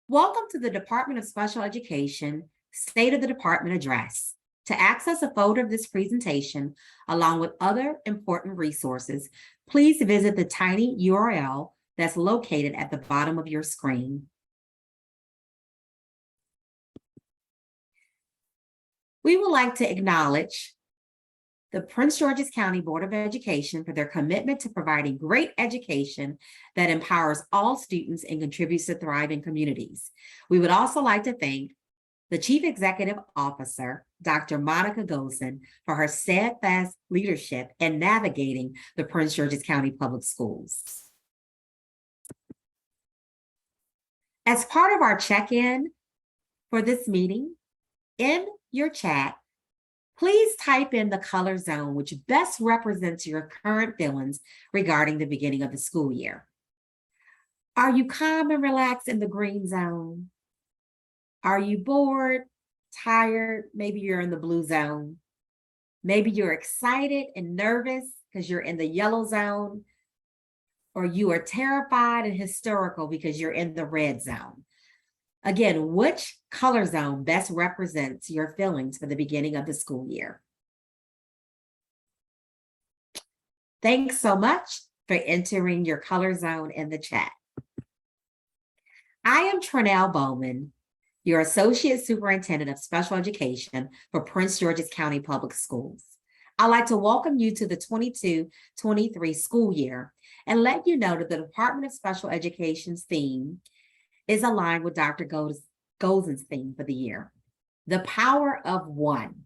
Welcome to the Department of Special Education State of the Department Address. To access a folder of this presentation, along with other important resources, please visit the tiny URL that's located at the bottom of your screen. We would like to acknowledge the Prince George's County Board of Education for their commitment to providing great education that empowers all students and contributes to thriving communities. We would also like to thank the Chief Executive Officer, Dr. Monica Gosen, for her steadfast leadership in navigating the Prince George's County Public Schools. As part of our check-in for this meeting, in your chat, please type in the color zone which best represents your current feelings regarding the beginning of the school year. Are you calm and relaxed in the green zone? Are you bored, tired? Maybe you're in the blue zone. Maybe you're excited and nervous because you're in the yellow zone, or you are terrified and hysterical because you're in the red zone. Again, which color zone best represents your feelings for the beginning of the school year? Thanks so much for entering your color zone in the chat. I am Trinell Bowman, your Associate Superintendent of Special Education for Prince George's County Public Schools. I'd like to welcome you to the 22-23 school year and let you know that the Department of Special Education's theme is aligned with Dr. Gosen's theme for the year. The power of one.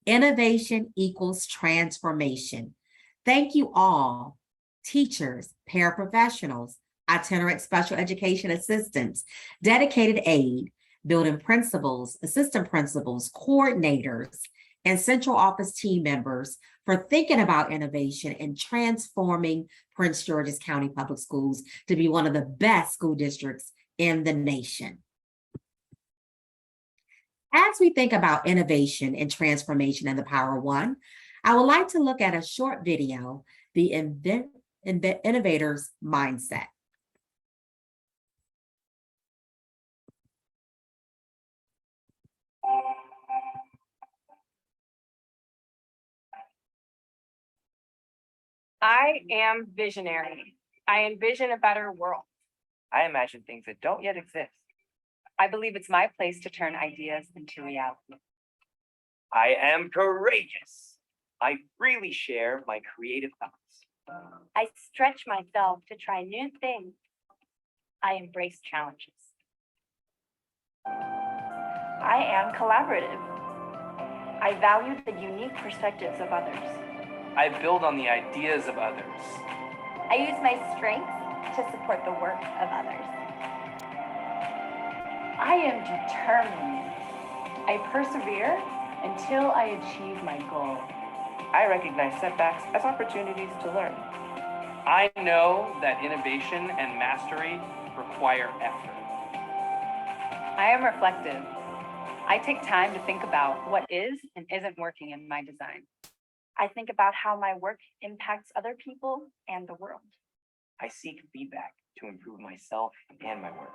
Innovation equals transformation. Thank you all, teachers, paraprofessionals, itinerant special education assistants, dedicated aid, building principals, assistant principals, coordinators, and central office team members for thinking about innovation and transforming Prince George's County Public Schools to be one of the best school districts in the nation. As we think about innovation and transformation and the power of one, I would like to look at a short video, The Innovator's Mindset. I am visionary. I envision a better world. I imagine things that don't yet exist. I believe it's my place to turn ideas into reality. I am courageous. I freely share my creative thoughts. I stretch myself to try new things. I embrace challenges. I am collaborative. I value the unique perspectives of others. I build on the ideas of others. I use my strengths to support the work of others. I am determined. I persevere until I achieve my goal. I recognize setbacks as opportunities to learn. I know that innovation and mastery require effort. I am reflective. I take time to think about what is and isn't working in my design. I think about how my work impacts other people and the world. I seek feedback to improve myself and my work.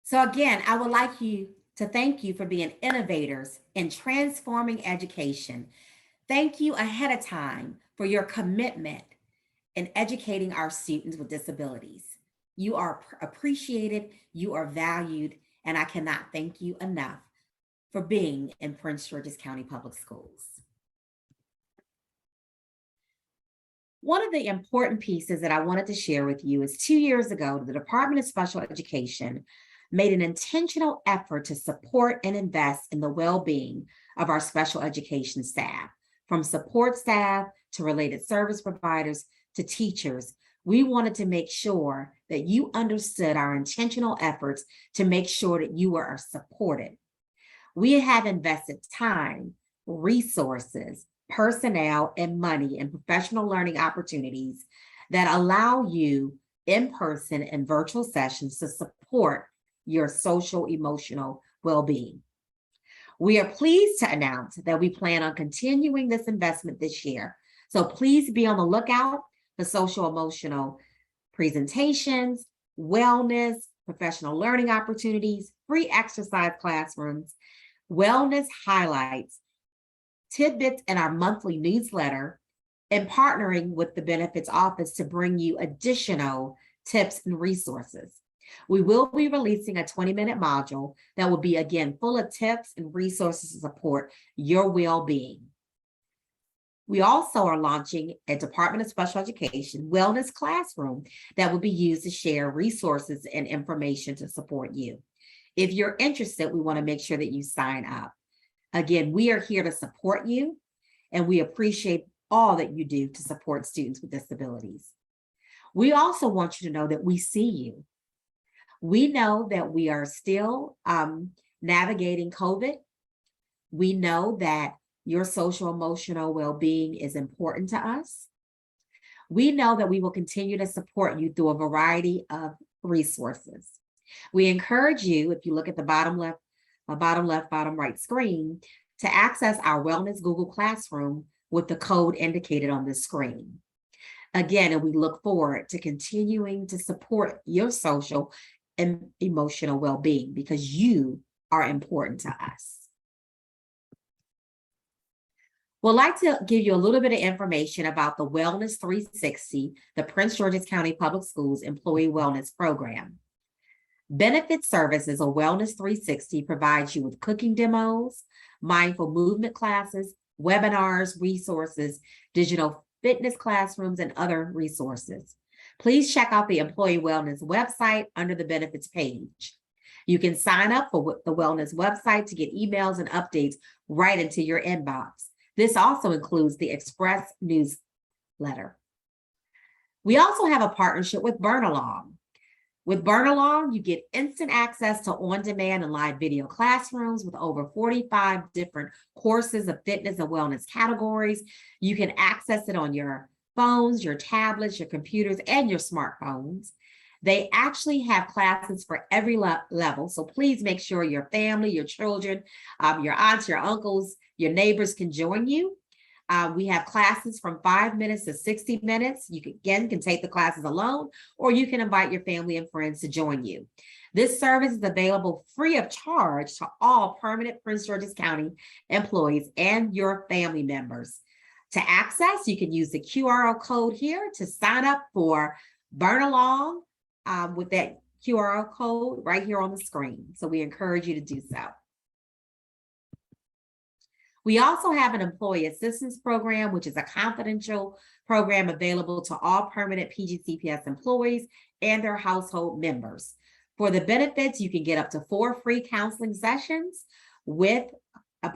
So again, I would like to thank you for being innovators in transforming education. Thank you ahead of time for your commitment in educating our students with disabilities. You are appreciated, you are valued, and I cannot thank you enough for being in Prince George's County Public Schools. One of the important pieces that I wanted to share with you is 2 years ago, the Department of Special Education made an intentional effort to support and invest in the well-being of our special education staff, from support staff to related service providers to teachers. We wanted to make sure that you understood our intentional efforts to make sure that you are supported. We have invested time, resources, personnel, and money in professional learning opportunities that allow you in-person and virtual sessions to support your social emotional well-being. We are pleased to announce that we plan on continuing this investment this year. So please be on the lookout for social emotional presentations, wellness, professional learning opportunities, free exercise classrooms, wellness highlights, tidbits in our monthly newsletter, and partnering with the Benefits Office to bring you additional tips and resources. We will be releasing a 20-minute module that will be, again, full of tips and resources to support your well-being. We also are launching a Department of Special Education wellness classroom that will be used to share resources and information to support you. If you're interested, we want to make sure that you sign up. Again, we are here to support you, and we appreciate all that you do to support students with disabilities. We also want you to know that we see you. We know that we are still navigating COVID. We know that your social emotional well-being is important to us. We know that we will continue to support you through a variety of resources. We encourage you, if you look at the bottom left, bottom right screen, to access our Wellness Google Classroom with the code indicated on the screen. Again, and we look forward to continuing to support your social and emotional well-being because you are important to us. We'd like to give you a little bit of information about the Wellness 360, the Prince George's County Public Schools Employee Wellness Program. Benefit Services, or Wellness 360, provides you with cooking demos, mindful movement classes, webinars, resources, digital fitness classrooms, and other resources. Please check out the Employee Wellness website under the benefits page. You can sign up for the wellness website to get emails and updates right into your inbox. This also includes the Express newsletter. We also have a partnership with Burn Along. With Burn Along, you get instant access to on-demand and live video classrooms with over 45 different courses of fitness and wellness categories. You can access it on your phones, your tablets, your computers, and your smartphones. They actually have classes for every level, so please make sure your family, your children, your aunts, your uncles, your neighbors can join you. We have classes from 5 minutes to 60 minutes. You can take the classes alone, or you can invite your family and friends to join you. This service is available free of charge to all permanent Prince George's County employees and your family members. To access, you can use the QR code here to sign up for Burn Along with that QR code right here on the screen. So we encourage you to do so. We also have an employee assistance program, which is a confidential program available to all permanent PGCPS employees and their household members. For the benefits, you can get up to 4 free counseling sessions with a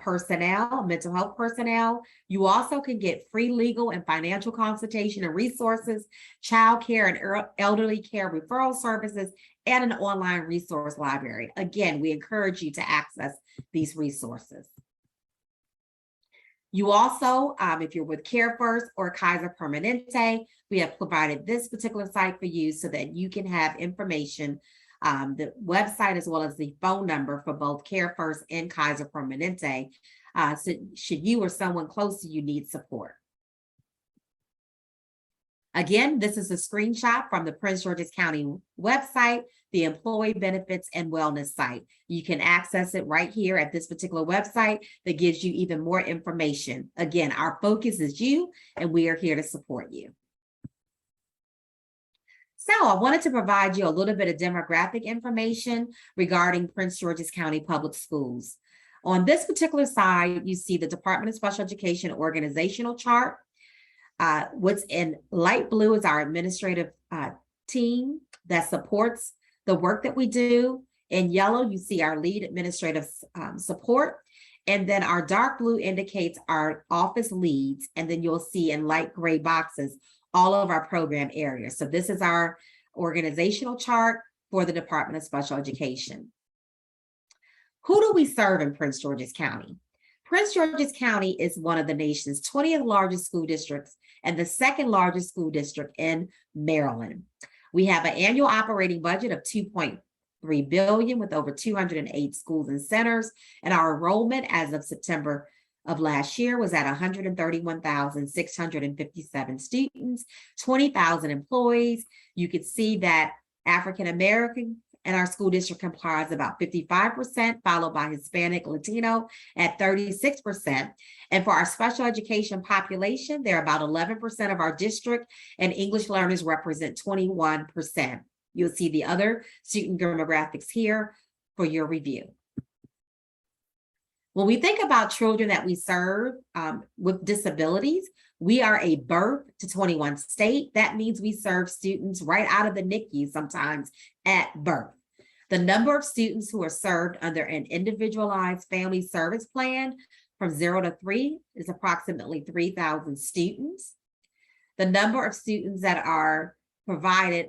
mental health personnel. You also can get free legal and financial consultation and resources, child care and elderly care referral services, and an online resource library. Again, we encourage you to access these resources. You also, if you're with Care First or Kaiser Permanente, we have provided this particular site for you so that you can have information, the website as well as the phone number for both Care First and Kaiser Permanente, so should you or someone close to you need support. Again, this is a screenshot from the Prince George's County website, the Employee Benefits and Wellness site. You can access it right here at this particular website that gives you even more information. Again, our focus is you, and we are here to support you. So I wanted to provide you a little bit of demographic information regarding Prince George's County Public Schools. On this particular side, you see the Department of Special Education organizational chart. What's in light blue is our administrative team that supports the work that we do. In yellow, you see our lead administrative support. And then our dark blue indicates our office leads. And then you'll see in light gray boxes all of our program areas. So this is our organizational chart for the Department of Special Education. Who do we serve in Prince George's County? Prince George's County is one of the nation's 20th largest school districts and the 2nd largest school district in Maryland. We have an annual operating budget of $2.5 billion with over 208 schools and centers. And our enrollment as of September of last year was at 131,657 students, 20,000 employees. You could see that African American in our school district comprise about 55%, followed by Hispanic, Latino at 36%. And for our special education population, they're about 11% of our district, and English learners represent 21%. You'll see the other student demographics here for your review. When we think about children that we serve with disabilities, we are a birth to 21 state. That means we serve students right out of the NICU sometimes at birth. The number of students who are served under an individualized family service plan from 0 to 3 is approximately 3,000 students. The number of students that are provided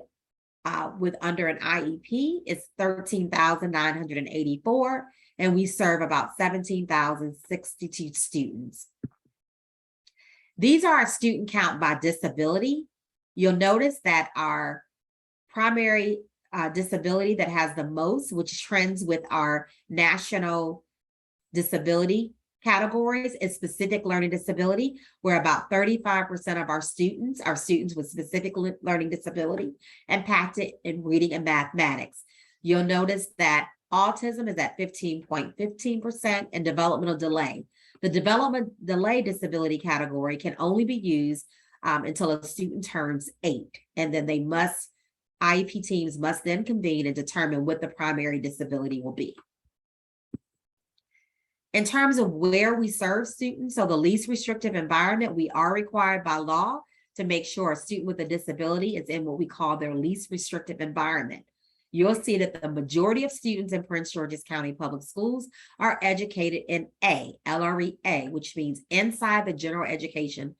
with under an IEP is 13,984, and we serve about 17,062 students. These are our student count by disability. You'll notice that our primary disability that has the most, which trends with our national disability categories, is specific learning disability, where about 35% of our students are students with specific learning disability impacted in reading and mathematics. You'll notice that autism is at 15.15% and developmental delay. The development delay disability category can only be used until a student turns 8, and then IEP teams must then convene and determine what the primary disability will be. In terms of where we serve students, so the least restrictive environment, we are required by law to make sure a student with a disability is in what we call their least restrictive environment. You'll see that the majority of students in Prince George's County Public Schools are educated in LRE A, which means inside the general education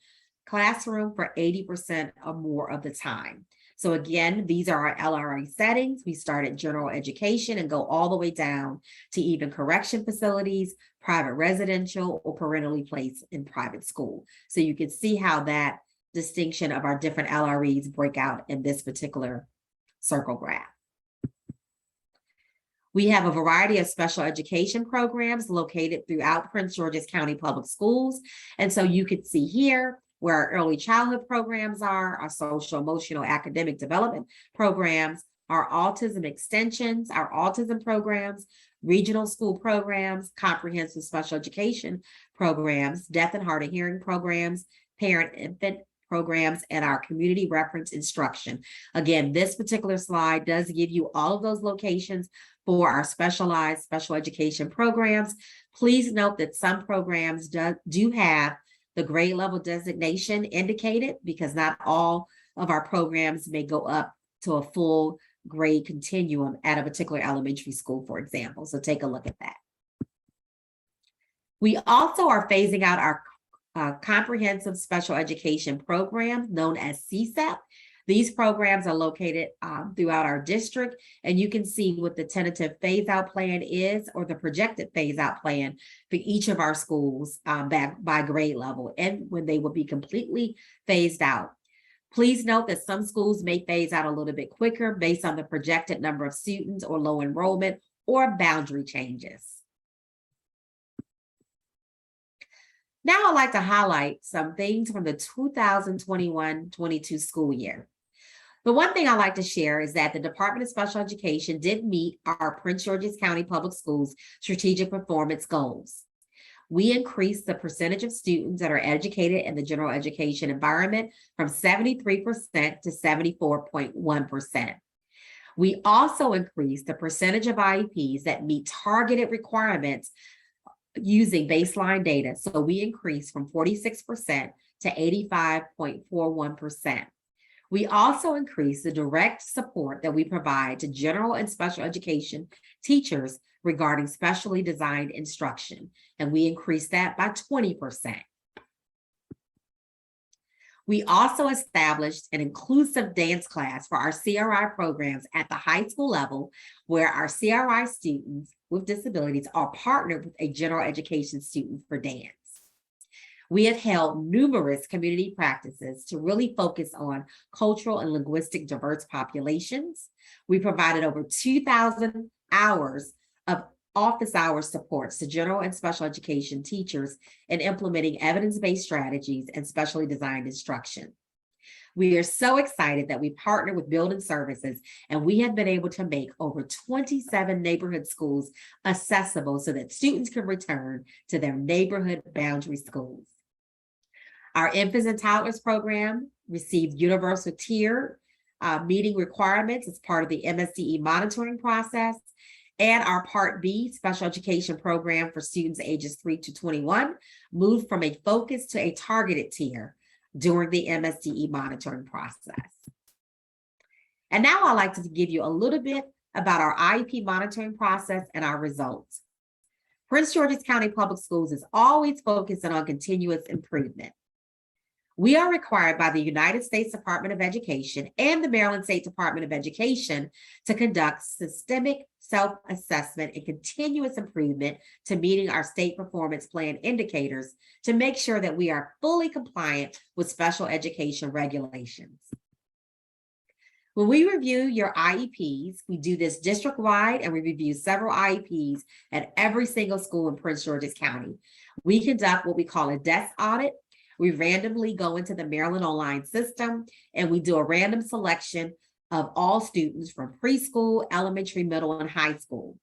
classroom for 80% or more of the time. So again, these are our LRE settings. We start at general education and go all the way down to even correction facilities, private residential, or parentally placed in private school. So you can see how that distinction of our different LREs break out in this particular circle graph. We have a variety of special education programs located throughout Prince George's County Public Schools. And so you could see here where our early childhood programs are, our social, emotional, academic development programs, our autism extensions, our autism programs, regional school programs, comprehensive special education programs, deaf and hard of hearing programs, parent-infant programs, and our community reference instruction. Again, this particular slide does give you all of those locations for our specialized special education programs. Please note that some programs do have the grade level designation indicated, because not all of our programs may go up to a full grade continuum at a particular elementary school, for example. So take a look at that. We also are phasing out our comprehensive special education program known as CSEP. These programs are located throughout our district, and you can see what the tentative phase-out plan is, or the projected phase-out plan for each of our schools by grade level, and when they will be completely phased out. Please note that some schools may phase out a little bit quicker based on the projected number of students or low enrollment or boundary changes. Now I'd like to highlight some things from the 2021-22 school year. The one thing I'd like to share is that the Department of Special Education did meet our Prince George's County Public Schools strategic performance goals. We increased the percentage of students that are educated in the general education environment from 73% to 74.1%. We also increased the percentage of IEPs that meet targeted requirements using baseline data. So we increased from 46% to 85.41%. We also increased the direct support that we provide to general and special education teachers regarding specially designed instruction, and we increased that by 20%. We also established an inclusive dance class for our CRI programs at the high school level, where our CRI students with disabilities are partnered with a general education student for dance. We have held numerous community practices to really focus on cultural and linguistic diverse populations. We provided over 2,000 hours of office hour supports to general and special education teachers in implementing evidence-based strategies and specially designed instruction. We are so excited that we partner with Building Services, and we have been able to make over 27 neighborhood schools accessible so that students can return to their neighborhood boundary schools. Our Infants and Toddlers program received universal tier meeting requirements as part of the MSDE monitoring process, and our Part B special education program for students ages 3 to 21 moved from a focused to a targeted tier during the MSDE monitoring process. And now I'd like to give you a little bit about our IEP monitoring process and our results. Prince George's County Public Schools is always focusing on continuous improvement. We are required by the United States Department of Education and the Maryland State Department of Education to conduct systemic self-assessment and continuous improvement to meeting our state performance plan indicators to make sure that we are fully compliant with special education regulations. When we review your IEPs, we do this district-wide, and we review several IEPs at every single school in Prince George's County. We conduct what we call a desk audit. We randomly go into the Maryland online system, and we do a random selection of all students from preschool, elementary, middle, and high school.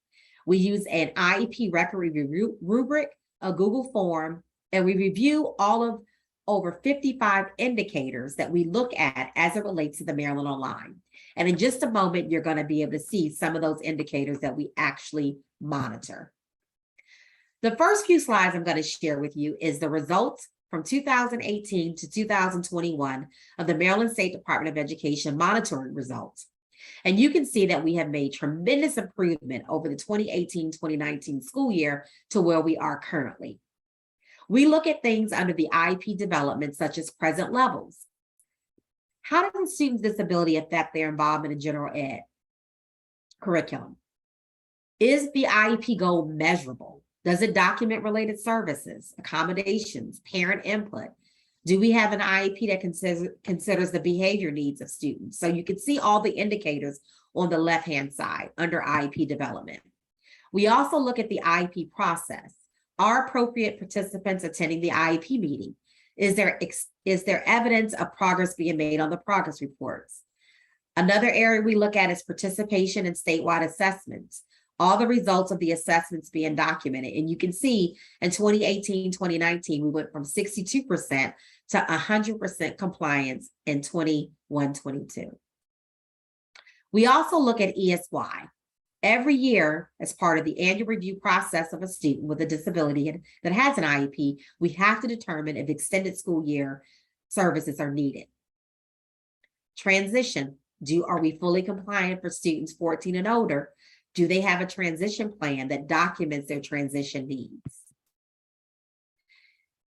We use an IEP record review rubric, a Google form, and we review all of over 55 indicators that we look at as it relates to the Maryland Online. And in just a moment, you're going to be able to see some of those indicators that we actually monitor. The first few slides I'm going to share with you is the results from 2018 to 2021 of the Maryland State Department of Education monitoring results. And you can see that we have made tremendous improvement over the 2018-2019 school year to where we are currently. We look at things under the IEP development, such as present levels. How does a student's disability affect their involvement in general ed curriculum? Is the IEP goal measurable? Does it document related services, accommodations, parent input? Do we have an IEP that considers the behavior needs of students? So you can see all the indicators on the left-hand side under IEP development. We also look at the IEP process. Are appropriate participants attending the IEP meeting? Is there evidence of progress being made on the progress reports? Another area we look at is participation in statewide assessments. All the results of the assessments being documented. And you can see in 2018-2019, we went from 62% to 100% compliance in 21-22. We also look at ESY. Every year, as part of the annual review process of a student with a disability that has an IEP, we have to determine if extended school year services are needed. Transition. Are we fully compliant for students 14 and older? Do they have a transition plan that documents their transition needs?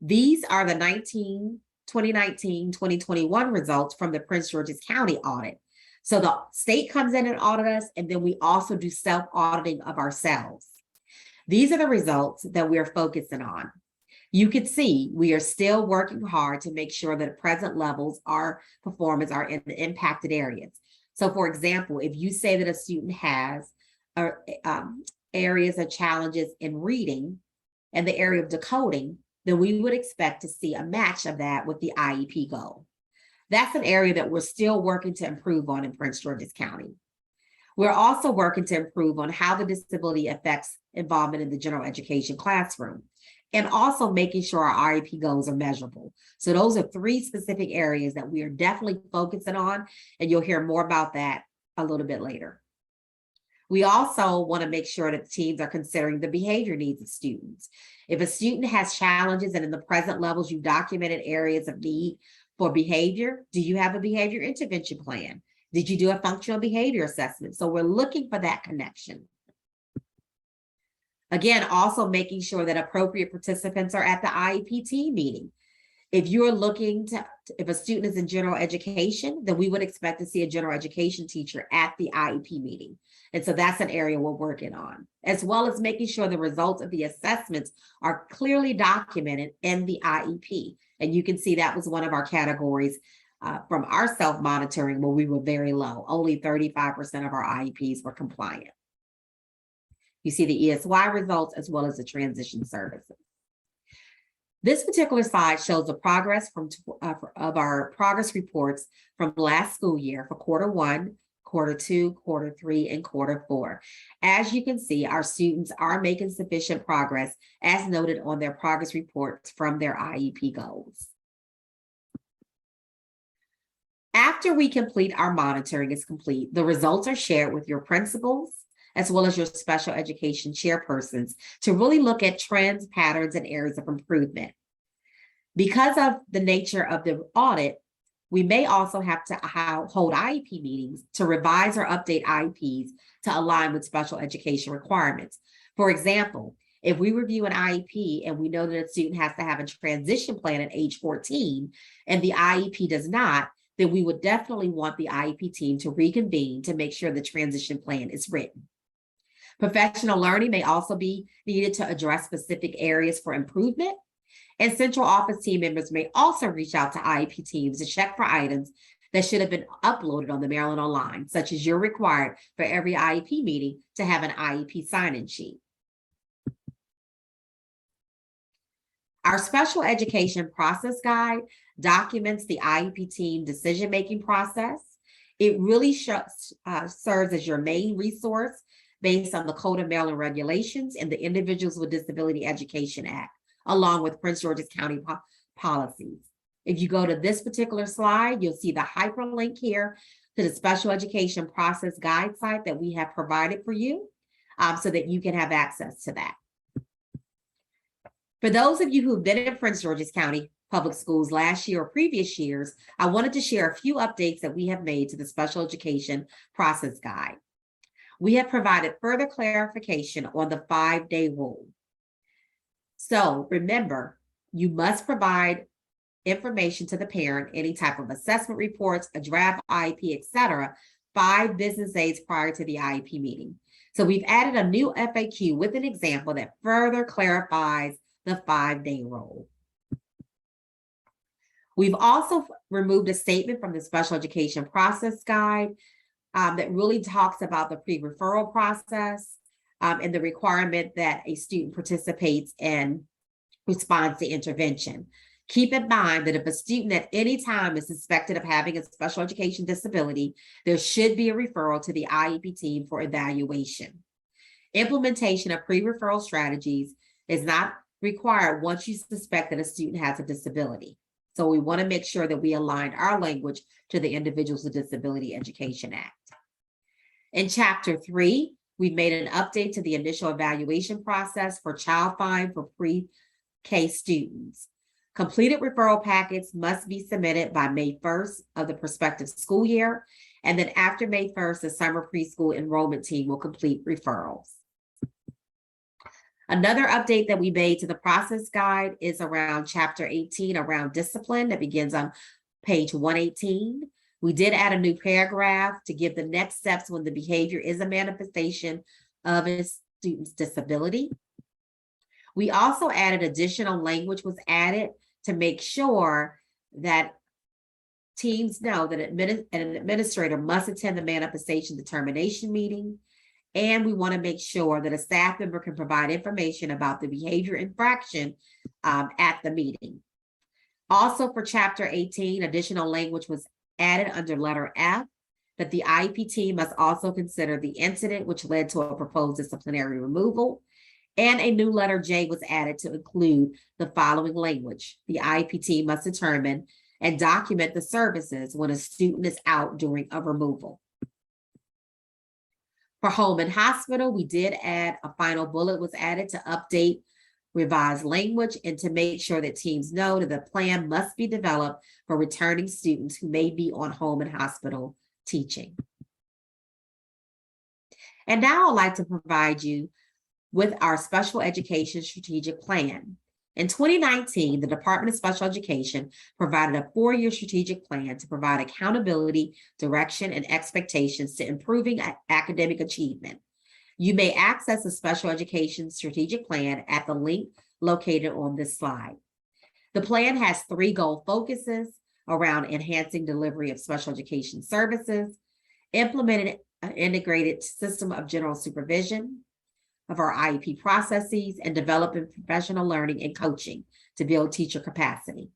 These are the 2019-2021 results from the Prince George's County audit. So the state comes in and audits us, and then we also do self-auditing of ourselves. These are the results that we're focusing on. You can see we are still working hard to make sure that present levels our performance are in the impacted areas. So for example, if you say that a student has areas of challenges in reading and the area of decoding, then we would expect to see a match of that with the IEP goal. That's an area that we're still working to improve on in Prince George's County. We're also working to improve on how the disability affects involvement in the general education classroom, and also making sure our IEP goals are measurable. So those are 3 specific areas that we are definitely focusing on, and you'll hear more about that a little bit later. We also want to make sure that teams are considering the behavior needs of students. If a student has challenges and in the present levels you documented areas of need for behavior, do you have a behavior intervention plan? Did you do a functional behavior assessment? So we're looking for that connection. Again, also making sure that appropriate participants are at the IEP team meeting. If you're looking to, if a student is in general education, then we would expect to see a general education teacher at the IEP meeting. And so that's an area we're working on, as well as making sure the results of the assessments are clearly documented in the IEP. And you can see that was one of our categories from our self-monitoring where we were very low. Only 35% of our IEPs were compliant. You see the ESY results as well as the transition services. This particular slide shows the progress of our progress reports from last school year for Q1, Q2, Q3, and Q4. As you can see, our students are making sufficient progress as noted on their progress reports from their IEP goals. After we complete our monitoring is complete, the results are shared with your principals as well as your special education chairpersons to really look at trends, patterns, and areas of improvement. Because of the nature of the audit, we may also have to hold IEP meetings to revise or update IEPs to align with special education requirements. For example, if we review an IEP and we know that a student has to have a transition plan at age 14 and the IEP does not, then we would definitely want the IEP team to reconvene to make sure the transition plan is written. Professional learning may also be needed to address specific areas for improvement. And central office team members may also reach out to IEP teams to check for items that should have been uploaded on the Maryland Online, such as you're required for every IEP meeting to have an IEP sign-in sheet. Our special education process guide documents the IEP team decision-making process. It really serves as your main resource based on the Code of Maryland regulations and the Individuals with Disability Education Act, along with Prince George's County policies. If you go to this particular slide, you'll see the hyperlink here to the special education process guide site that we have provided for you so that you can have access to that. For those of you who've been in Prince George's County Public Schools last year or previous years, I wanted to share a few updates that we have made to the special education process guide. We have provided further clarification on the 5-day rule. So remember, you must provide information to the parent, any type of assessment reports, a draft IEP, etc., 5 business days prior to the IEP meeting. So we've added a new FAQ with an example that further clarifies the 5-day rule. We've also removed a statement from the special education process guide that really talks about the pre-referral process and the requirement that a student participates in response to intervention. Keep in mind that if a student at any time is suspected of having a special education disability, there should be a referral to the IEP team for evaluation. Implementation of pre-referral strategies is not required once you suspect that a student has a disability. So we want to make sure that we align our language to the Individuals with Disability Education Act. In Chapter 3, we've made an update to the initial evaluation process for child find for pre-K students. Completed referral packets must be submitted by May 1st of the prospective school year. And then after May 1st, the summer preschool enrollment team will complete referrals. Another update that we made to the process guide is around Chapter 18, around discipline, that begins on page 118. We did add a new paragraph to give the next steps when the behavior is a manifestation of a student's disability. We also added additional language was added to make sure that teams know that an administrator must attend the manifestation determination meeting. And we want to make sure that a staff member can provide information about the behavior infraction at the meeting. Also for Chapter 18, additional language was added under letter F, that the IEP team must also consider the incident which led to a proposed disciplinary removal. And a new letter J was added to include the following language. The IEP team must determine and document the services when a student is out during a removal. For home and hospital, we did add a final bullet was added to update revised language and to make sure that teams know that the plan must be developed for returning students who may be on home and hospital teaching. And now I'd like to provide you with our special education strategic plan. In 2019, the Department of Special Education provided a 4-year strategic plan to provide accountability, direction, and expectations to improving academic achievement. You may access the Special Education Strategic Plan at the link located on this slide. The plan has 3 goal focuses around enhancing delivery of special education services, implementing an integrated system of general supervision of our IEP processes, and developing professional learning and coaching to build teacher capacity.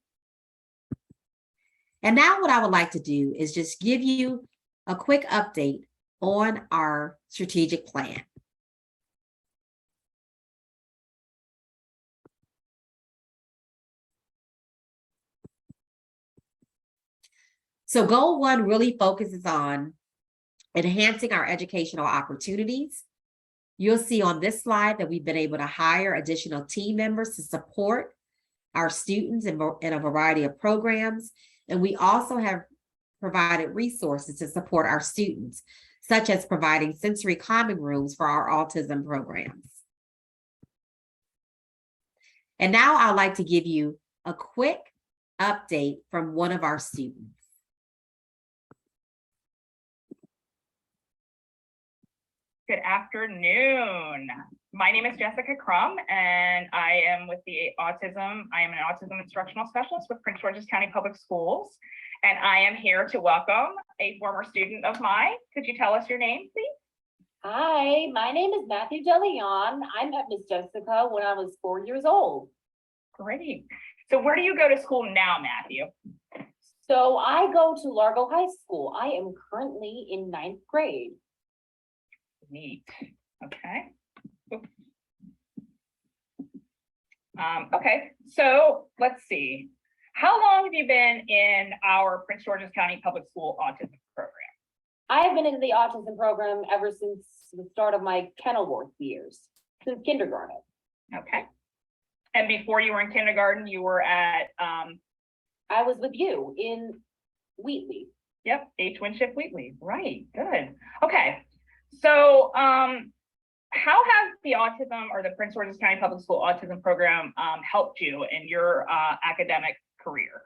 And now what I would like to do is just give you a quick update on our strategic plan. So goal 1 really focuses on enhancing our educational opportunities. You'll see on this slide that we've been able to hire additional team members to support our students in a variety of programs. And we also have provided resources to support our students, such as providing sensory calming rooms for our autism programs. And now I'd like to give you a quick update from one of our students. Good afternoon. My name is Jessica Crum, and I am with I am an autism instructional specialist with Prince George's County Public Schools, and I am here to welcome a former student of mine. Could you tell us your name, please? Hi, my name is Matthew DeLeon. I met Miss Jessica when I was 4 years old. Great. So where do you go to school now, Matthew? So I go to Largo High School. I am currently in 9th grade. Neat. Okay. Okay, so let's see. How long have you been in our Prince George's County Public School autism program? I have been in the autism program ever since the start of my Kenilworth years, since kindergarten. Okay. And before you were in kindergarten, you were at I was with you in Wheatley. Yep, H. Winship Wheatley. Right, good. Okay. So how has the autism or the Prince George's County Public School autism program helped you in your academic career?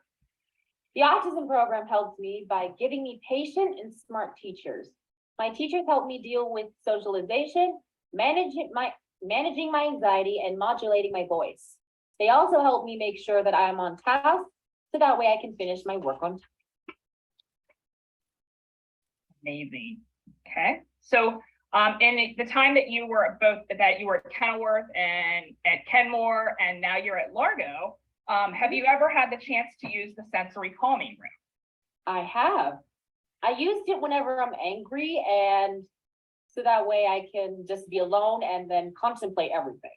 The autism program helped me by giving me patient and smart teachers. My teachers helped me deal with socialization, managing my anxiety, and modulating my voice. They also helped me make sure that I am on task, so that way I can finish my work on time. Amazing. Okay. So in the time that you were at Kenilworth and at Kenmore, and now you're at Largo, have you ever had the chance to use the sensory calming room? I have. I used it whenever I'm angry, and so that way I can just be alone and then contemplate everything.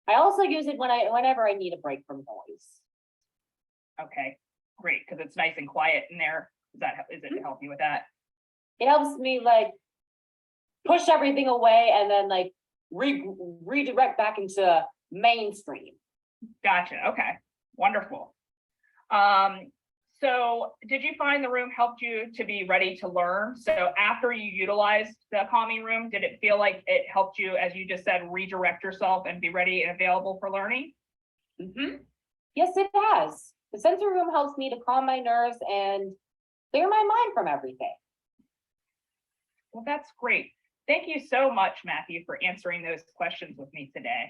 I also use it whenever I need a break from noise. Okay, great, because it's nice and quiet in there. Is it help you with that? It helps me like push everything away and then like redirect back into mainstream. Gotcha. Okay, wonderful. So did you find the room helped you to be ready to learn? So after you utilized the calming room, did it feel like it helped you, as you just said, redirect yourself and be ready and available for learning? Mm-hmm. Yes, it has. The sensory room helps me to calm my nerves and clear my mind from everything. Well, that's great. Thank you so much, Matthew, for answering those questions with me today.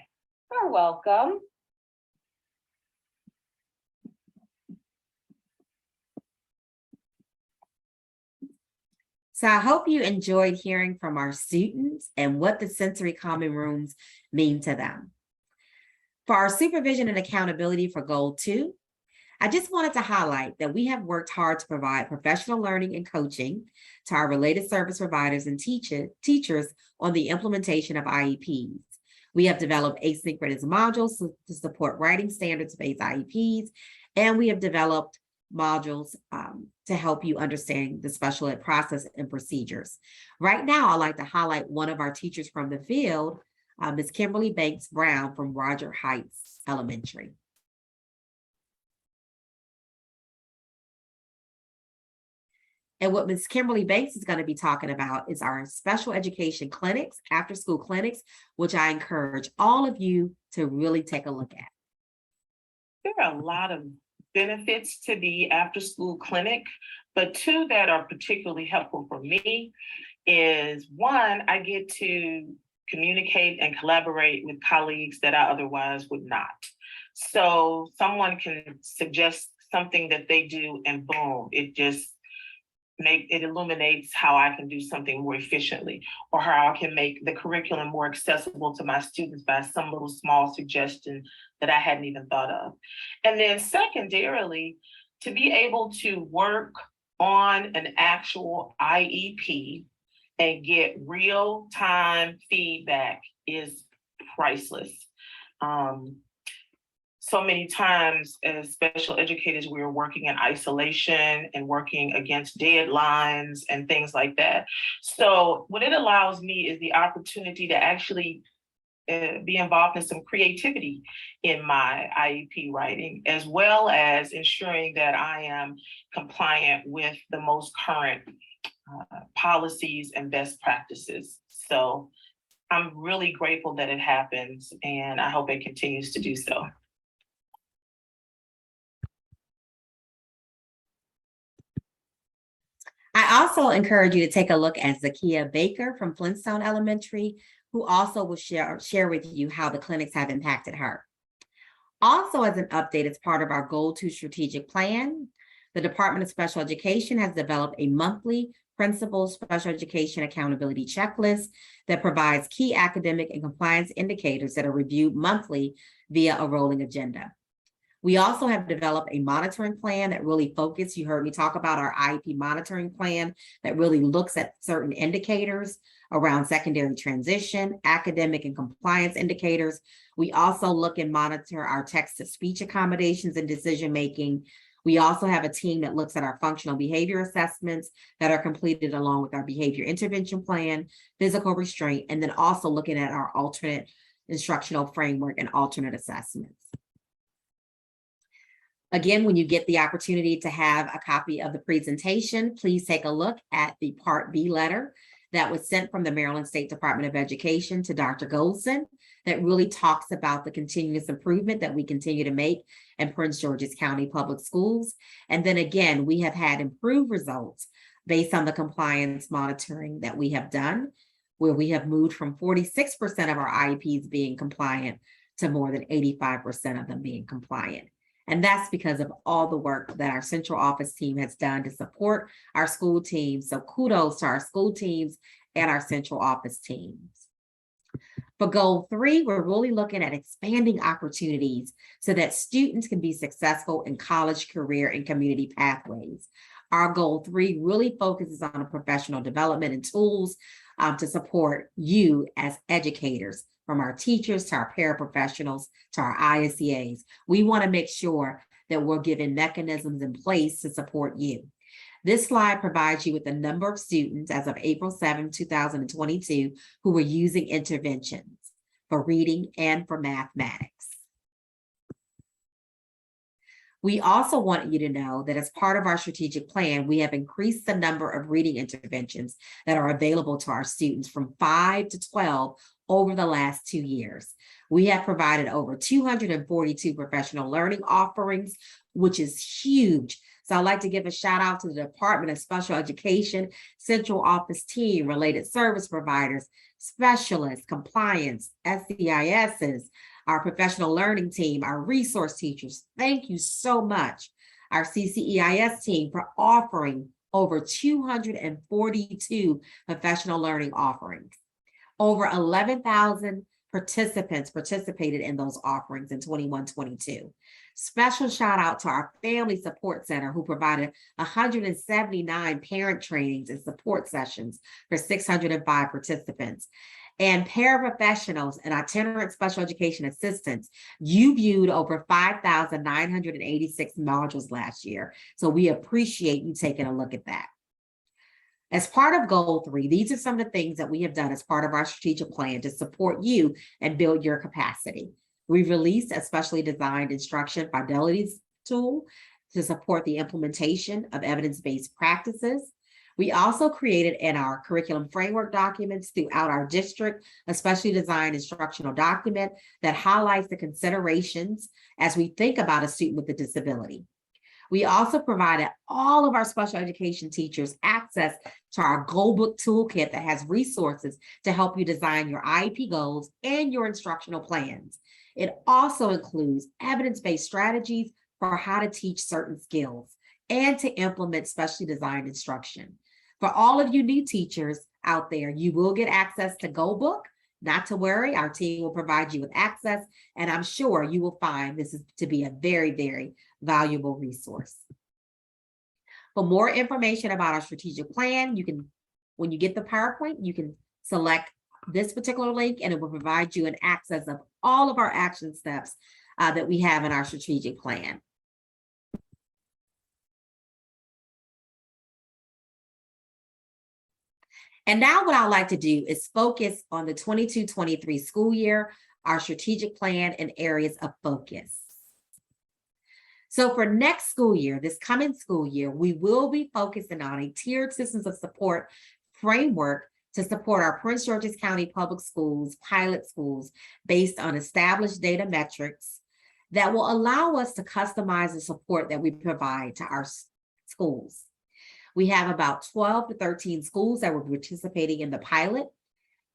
You're welcome. So I hope you enjoyed hearing from our students and what the sensory calming rooms mean to them. For our supervision and accountability for goal 2, I just wanted to highlight that we have worked hard to provide professional learning and coaching to our related service providers and teachers on the implementation of IEPs. We have developed asynchronous modules to support writing standards-based IEPs, and we have developed modules to help you understand the special ed process and procedures. Right now, I'd like to highlight one of our teachers from the field, Ms. Kimberly Banks Brown from Roger Heights Elementary. And what Ms. Kimberly Banks is going to be talking about is our special education clinics, after school clinics, which I encourage all of you to really take a look at. There are a lot of benefits to the after-school clinic, but two that are particularly helpful for me is one, I get to communicate and collaborate with colleagues that I otherwise would not. So someone can suggest something that they do and boom, it illuminates how I can do something more efficiently, or how I can make the curriculum more accessible to my students by some little small suggestion that I hadn't even thought of. And then secondarily, to be able to work on an actual IEP and get real-time feedback is priceless. So many times as special educators, we are working in isolation and working against deadlines and things like that. So what it allows me is the opportunity to actually be involved in some creativity in my IEP writing, as well as ensuring that I am compliant with the most current policies and best practices. So I'm really grateful that it happens, and I hope it continues to do so. I also encourage you to take a look at Zakia Baker from Flintstone Elementary, who also will share with you how the clinics have impacted her. Also, as an update, as part of our Goal 2 strategic plan, the Department of Special Education has developed a monthly Principal Special Education Accountability Checklist that provides key academic and compliance indicators that are reviewed monthly via a rolling agenda. We also have developed a monitoring plan that really focuses. You heard me talk about our IEP monitoring plan that really looks at certain indicators around secondary transition, academic and compliance indicators. We also look and monitor our text-to-speech accommodations and decision-making. We also have a team that looks at our functional behavior assessments that are completed along with our behavior intervention plan, physical restraint, and then also looking at our alternate instructional framework and alternate assessments. Again, when you get the opportunity to have a copy of the presentation, please take a look at the Part B letter that was sent from the Maryland State Department of Education to Dr. Goldson that really talks about the continuous improvement that we continue to make in Prince George's County Public Schools. And then again, we have had improved results based on the compliance monitoring that we have done, where we have moved from 46% of our IEPs being compliant to more than 85% of them being compliant. And that's because of all the work that our central office team has done to support our school teams. So kudos to our school teams and our central office teams. For Goal 3, we're really looking at expanding opportunities so that students can be successful in college, career, and community pathways. Our Goal 3 really focuses on professional development and tools to support you as educators, from our teachers to our paraprofessionals to our ISEAs. We want to make sure that we're giving mechanisms in place to support you. This slide provides you with the number of students as of April 7, 2022, who were using interventions for reading and for mathematics. We also want you to know that as part of our strategic plan, we have increased the number of reading interventions that are available to our students from 5 to 12 over the last 2 years. We have provided over 242 professional learning offerings, which is huge. So I'd like to give a shout out to the Department of Special Education, Central Office team, related service providers, specialists, compliance, SCISs, our professional learning team, our resource teachers. Thank you so much. Our CCEIS team for offering over 242 professional learning offerings. Over 11,000 participants participated in those offerings in 21-22. Special shout out to our Family Support Center, who provided 179 parent trainings and support sessions for 605 participants. And paraprofessionals and itinerant special education assistants, you viewed over 5,986 modules last year. So we appreciate you taking a look at that. As part of Goal 3, these are some of the things that we have done as part of our strategic plan to support you and build your capacity. We've released a specially designed instruction fidelities tool to support the implementation of evidence-based practices. We also created in our curriculum framework documents throughout our district, a specially designed instructional document that highlights the considerations as we think about a student with a disability. We also provided all of our special education teachers access to our Goalbook toolkit that has resources to help you design your IEP goals and your instructional plans. It also includes evidence-based strategies for how to teach certain skills and to implement specially designed instruction. For all of you new teachers out there, you will get access to Goalbook. Not to worry, our team will provide you with access, and I'm sure you will find this is to be a very, very valuable resource. For more information about our strategic plan, you can, when you get the PowerPoint, you can select this particular link and it will provide you an access of all of our action steps that we have in our strategic plan. And now what I'd like to do is focus on the 22-23 school year, our strategic plan and areas of focus. So for next school year, this coming school year, we will be focusing on a tiered systems of support framework to support our Prince George's County Public Schools, pilot schools, based on established data metrics that will allow us to customize the support that we provide to our schools. We have about 12 to 13 schools that were participating in the pilot.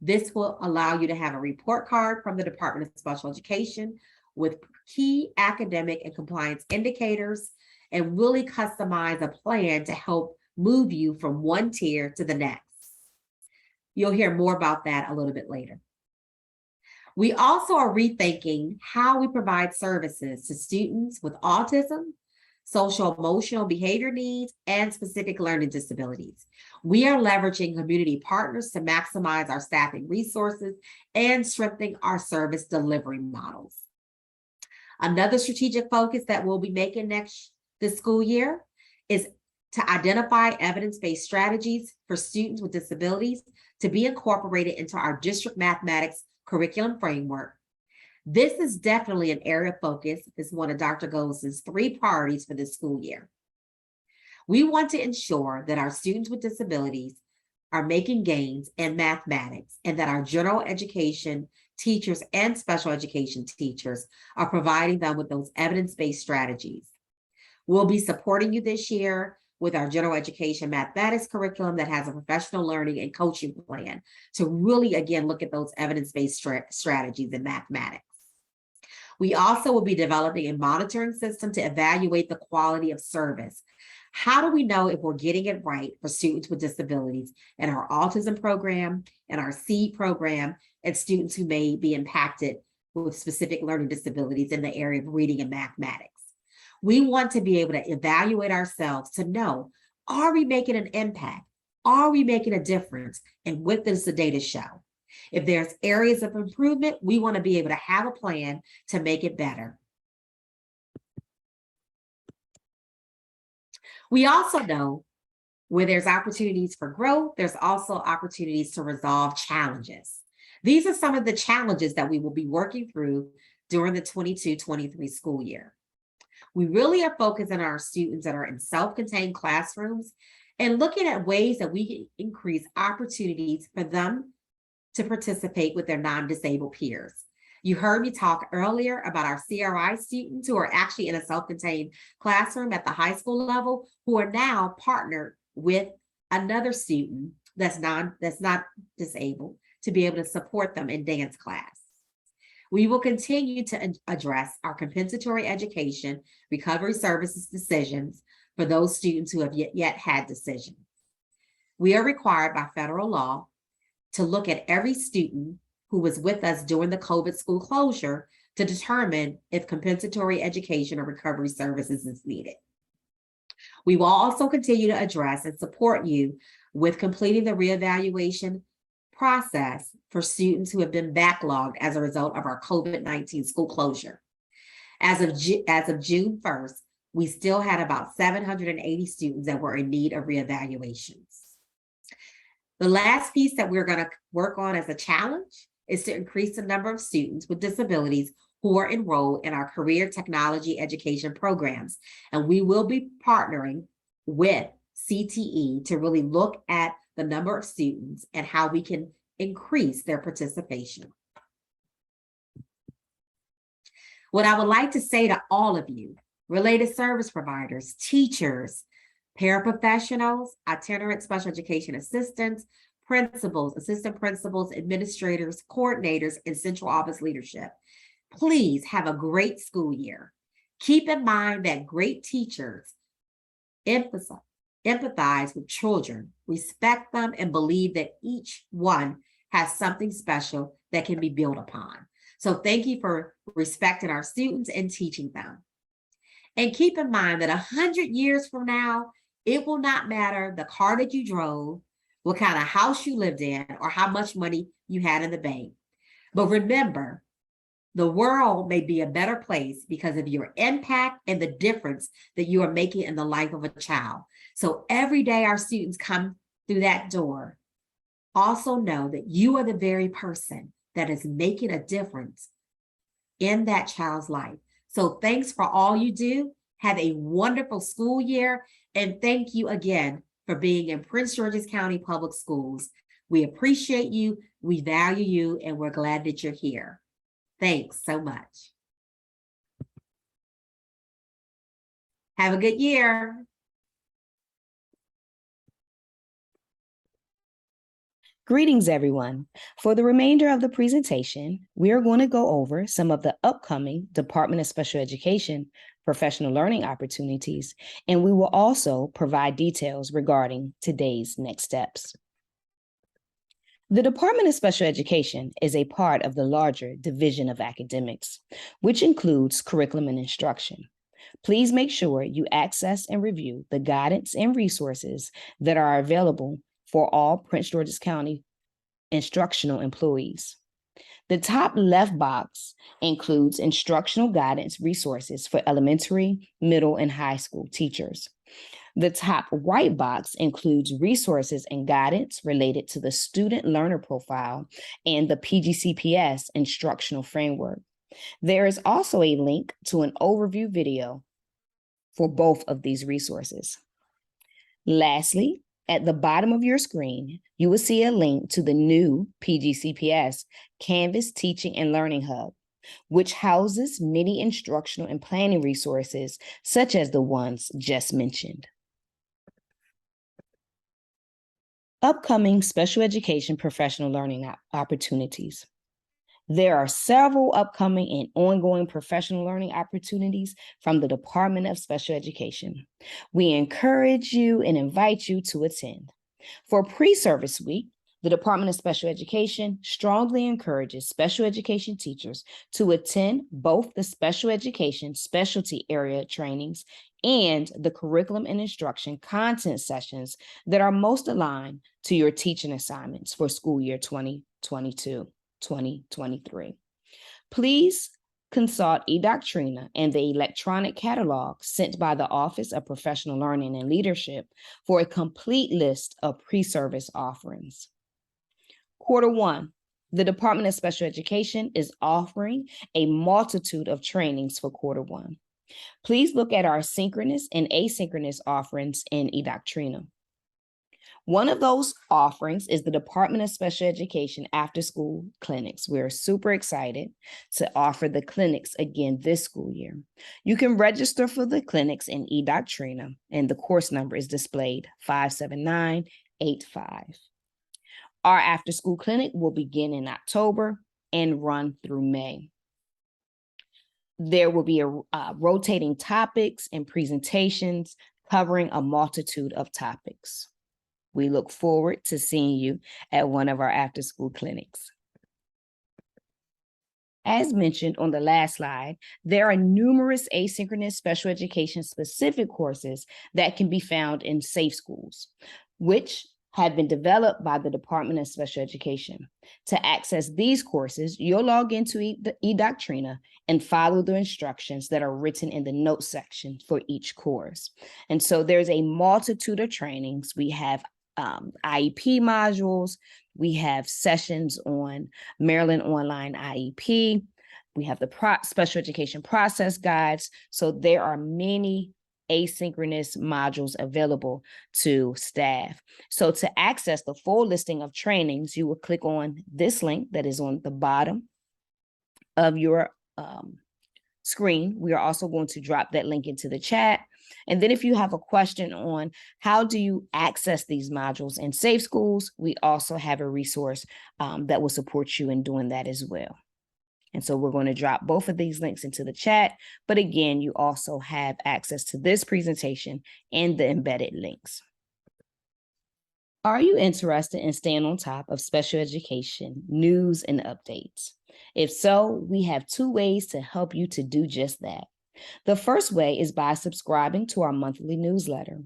This will allow you to have a report card from the Department of Special Education with key academic and compliance indicators and really customize a plan to help move you from one tier to the next. You'll hear more about that a little bit later. We also are rethinking how we provide services to students with autism, social emotional behavior needs, and specific learning disabilities. We are leveraging community partners to maximize our staffing resources and strengthening our service delivery models. Another strategic focus that we'll be making this school year is to identify evidence-based strategies for students with disabilities to be incorporated into our district mathematics curriculum framework. This is definitely an area of focus. It's one of Dr. Goldson's 3 priorities for this school year. We want to ensure that our students with disabilities are making gains in mathematics and that our general education teachers and special education teachers are providing them with those evidence-based strategies. We'll be supporting you this year with our general education mathematics curriculum that has a professional learning and coaching plan to really, again, look at those evidence-based strategies in mathematics. We also will be developing a monitoring system to evaluate the quality of service. How do we know if we're getting it right for students with disabilities in our autism program and our SEED program and students who may be impacted with specific learning disabilities in the area of reading and mathematics? We want to be able to evaluate ourselves to know, are we making an impact? Are we making a difference? And what does the data show? If there's areas of improvement, we want to be able to have a plan to make it better. We also know where there's opportunities for growth, there's also opportunities to resolve challenges. These are some of the challenges that we will be working through during the 22-23 school year. We really are focused on our students that are in self-contained classrooms and looking at ways that we can increase opportunities for them to participate with their non-disabled peers. You heard me talk earlier about our CRI students who are actually in a self-contained classroom at the high school level, who are now partnered with another student that's not disabled to be able to support them in dance class. We will continue to address our compensatory education recovery services decisions for those students who have yet had decisions. We are required by federal law to look at every student who was with us during the COVID school closure to determine if compensatory education or recovery services is needed. We will also continue to address and support you with completing the reevaluation process for students who have been backlogged as a result of our COVID-19 school closure. As of June 1st, we still had about 780 students that were in need of reevaluations. The last piece that we're going to work on as a challenge is to increase the number of students with disabilities who are enrolled in our career technology education programs. And we will be partnering with CTE to really look at the number of students and how we can increase their participation. What I would like to say to all of you, related service providers, teachers, paraprofessionals, itinerant special education assistants, principals, assistant principals, administrators, coordinators, and central office leadership, please have a great school year. Keep in mind that great teachers empathize with children, respect them, and believe that each one has something special that can be built upon. So thank you for respecting our students and teaching them. And keep in mind that 100 years from now, it will not matter the car that you drove, what kind of house you lived in, or how much money you had in the bank. But remember, the world may be a better place because of your impact and the difference that you are making in the life of a child. So every day our students come through that door, also know that you are the very person that is making a difference in that child's life. So thanks for all you do. Have a wonderful school year. And thank you again for being in Prince George's County Public Schools. We appreciate you, we value you, and we're glad that you're here. Thanks so much. Have a good year. Greetings, everyone. For the remainder of the presentation, we are going to go over some of the upcoming Department of Special Education professional learning opportunities, and we will also provide details regarding today's next steps. The Department of Special Education is a part of the larger Division of Academics, which includes curriculum and instruction. Please make sure you access and review the guidance and resources that are available for all Prince George's County instructional employees. The top left box includes instructional guidance resources for elementary, middle, and high school teachers. The top right box includes resources and guidance related to the student learner profile and the PGCPS instructional framework. There is also a link to an overview video for both of these resources. Lastly, at the bottom of your screen, you will see a link to the new PGCPS Canvas Teaching and Learning Hub, which houses many instructional and planning resources, such as the ones just mentioned. Upcoming special education professional learning opportunities. There are several upcoming and ongoing professional learning opportunities from the Department of Special Education. We encourage you and invite you to attend. For Pre-Service Week, the Department of Special Education strongly encourages special education teachers to attend both the special education specialty area trainings and the curriculum and instruction content sessions that are most aligned to your teaching assignments for school year 2022-2023. Please consult eDoctrina and the electronic catalog sent by the Office of Professional Learning and Leadership for a complete list of pre-service offerings. Quarter one, the Department of Special Education is offering a multitude of trainings for quarter one. Please look at our synchronous and asynchronous offerings in eDoctrina. One of those offerings is the Department of Special Education after school clinics. We're super excited to offer the clinics again this school year. You can register for the clinics in eDoctrina, and the course number is displayed 57985. Our after school clinic will begin in October and run through May. There will be rotating topics and presentations covering a multitude of topics. We look forward to seeing you at one of our after-school clinics. As mentioned on the last slide, there are numerous asynchronous special education specific courses that can be found in Safe Schools, which have been developed by the Department of Special Education. To access these courses, you'll log into eDoctrina and follow the instructions that are written in the notes section for each course. And so there's a multitude of trainings. We have IEP modules, we have sessions on Maryland Online IEP, we have the special education process guides. So there are many asynchronous modules available to staff. So to access the full listing of trainings, you will click on this link that is on the bottom of your screen. We are also going to drop that link into the chat. And then if you have a question on how do you access these modules in Safe Schools, we also have a resource that will support you in doing that as well. And so we're going to drop both of these links into the chat. But again, you also have access to this presentation and the embedded links. Are you interested in staying on top of special education news and updates? If so, we have 2 ways to help you to do just that. The first way is by subscribing to our monthly newsletter.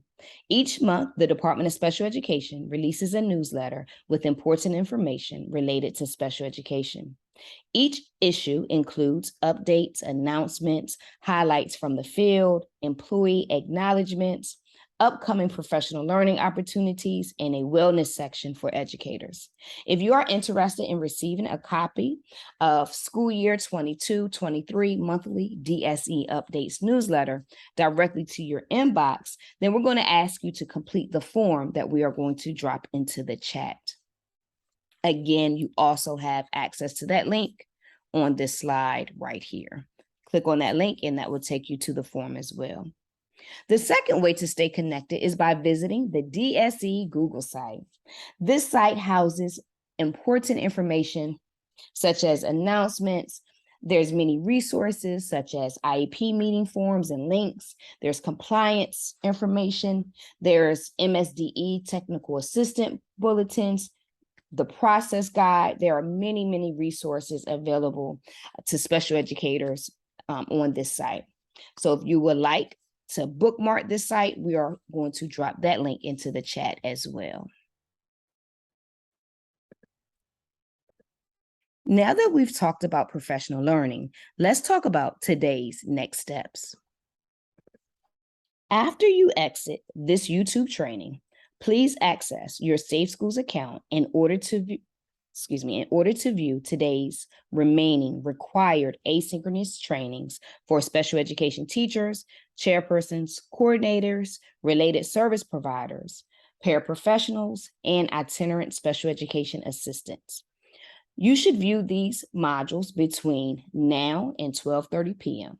Each month, the Department of Special Education releases a newsletter with important information related to special education. Each issue includes updates, announcements, highlights from the field, employee acknowledgements, upcoming professional learning opportunities, and a wellness section for educators. If you are interested in receiving a copy of school year 22-23 monthly DSE updates newsletter directly to your inbox, then we're going to ask you to complete the form that we are going to drop into the chat. Again, you also have access to that link on this slide right here. Click on that link and that will take you to the form as well. The second way to stay connected is by visiting the DSE Google site. This site houses important information such as announcements. There's many resources such as IEP meeting forms and links. There's compliance information. There's MSDE technical assistant bulletins, the process guide. There are many, many resources available to special educators on this site. So if you would like to bookmark this site, we are going to drop that link into the chat as well. Now that we've talked about professional learning, let's talk about today's next steps. After you exit this YouTube training, please access your Safe Schools account in order to view today's remaining required asynchronous trainings for special education teachers, chairpersons, coordinators, related service providers, paraprofessionals, and itinerant special education assistants. You should view these modules between now and 12:30 p.m.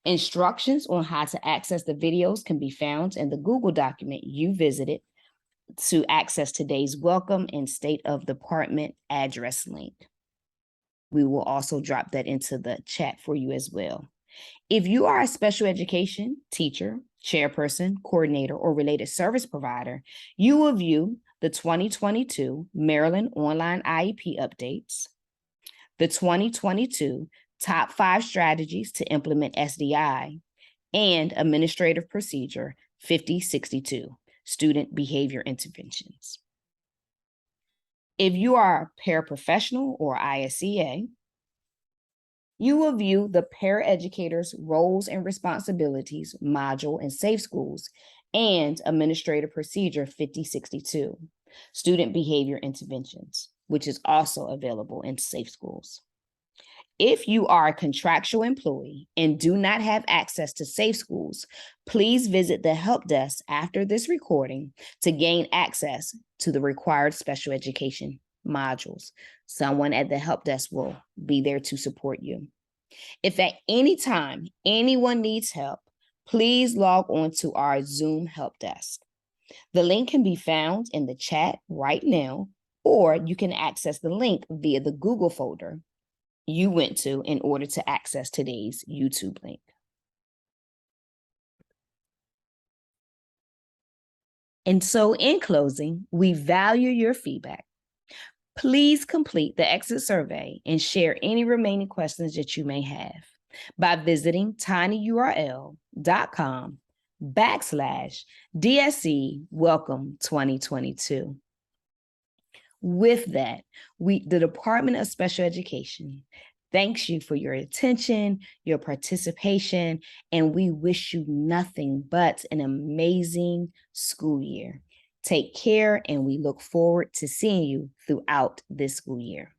Instructions on how to access the videos can be found in the Google document you visited to access today's welcome and state of department address link. We will also drop that into the chat for you as well. If you are a special education teacher, chairperson, coordinator, or related service provider, you will view the 2022 Maryland Online IEP updates, the 2022 Top 5 Strategies to Implement SDI, and Administrative Procedure 5062, Student Behavior Interventions. If you are a paraprofessional or ISEA, you will view the paraeducators' roles and responsibilities module in Safe Schools and Administrative Procedure 5062, Student Behavior Interventions, which is also available in Safe Schools. If you are a contractual employee and do not have access to Safe Schools, please visit the help desk after this recording to gain access to the required special education modules. Someone at the help desk will be there to support you. If at any time anyone needs help, please log on to our Zoom help desk. The link can be found in the chat right now, or you can access the link via the Google folder you went to in order to access today's YouTube link. And so in closing, we value your feedback. Please complete the exit survey and share any remaining questions that you may have by visiting tinyurl.com/DSE Welcome 2022. With that, the Department of Special Education thanks you for your attention, your participation, and we wish you nothing but an amazing school year. Take care, and we look forward to seeing you throughout this school year.